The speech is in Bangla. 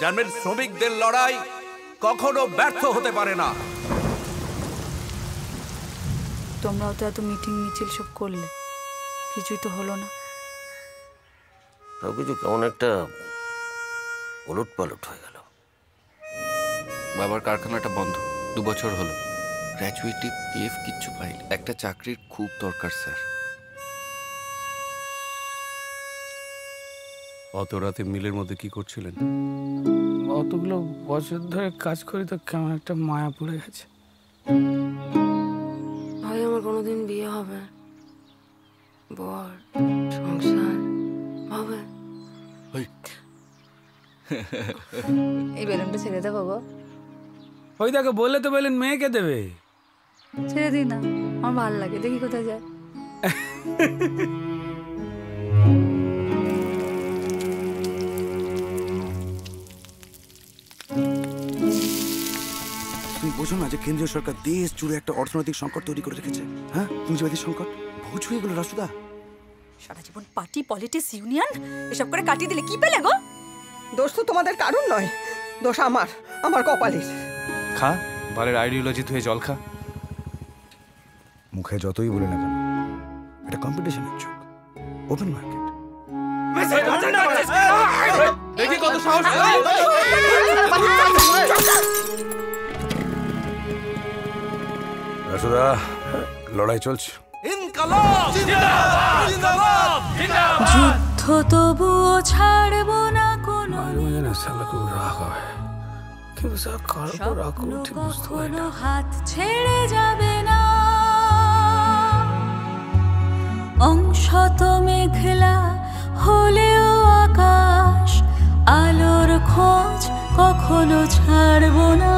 জানবেন শ্রমিকদের লড়াই কখনো ব্যর্থ হতে পারে না। তোমরাও তো এত মিটিং মিছিল সব করলে, কিছুই তো হলো না। সবকিছু কেমন একটা ওলট পালট হয়ে গেল। বাবার কারখানাটা বন্ধ 2 বছর হলো। গ্র্যাচুইটি পিএফ কিচ্ছু পাইনি। একটা চাকরির খুব দরকার স্যার। অত রাতে মিলের মধ্যে কি করছিলেন? অতগুলো বছর ধরে কাজ করি তো কেমন একটা মায়া পড়ে গেছে। ভাই আমার কোনোদিন বিয়ে হবে, বর, সংসার হবে। এই বেলুনটা ছেড়ে দেবো গো। ওই দেখো, বললে তো বললেন মেয়েকে দেবে। ছেড়ে দিই না, আমার ভালো লাগে, দেখি কোথায় যায়। তুমি বোঝো না যে কেন্দ্রীয় সরকার দেশ জুড়ে একটা অর্থনৈতিক সংকট তৈরি করে রেখেছে? হ্যাঁ, পুঁজিবাদী সংকট। বোঝো এগুলো রাসুদা? সারা জীবন পার্টি, পলিটিক্স, ইউনিয়ন এসব করে কাটিয়ে দিলে কি পেলে গো? দোষ তো তোমাদের কারণ নয়, দোষ আমার কপালের। খা, বালের আইডিওলজি তুই জল খা। মুখে যতই বলে না কেন, এটা কম্পিটিশনের যুগ, ওপেন মার্কেট। দেখি কত সাহস। রাসুদা, লড়াই চলছে। যুদ্ধ তবুও ছাড়বো না কোনো, কখনো হাত ছেড়ে যাবে না। অংশত মেঘলা হলেও আকাশ, আলোর খোঁজ কখনো ছাড়বো না।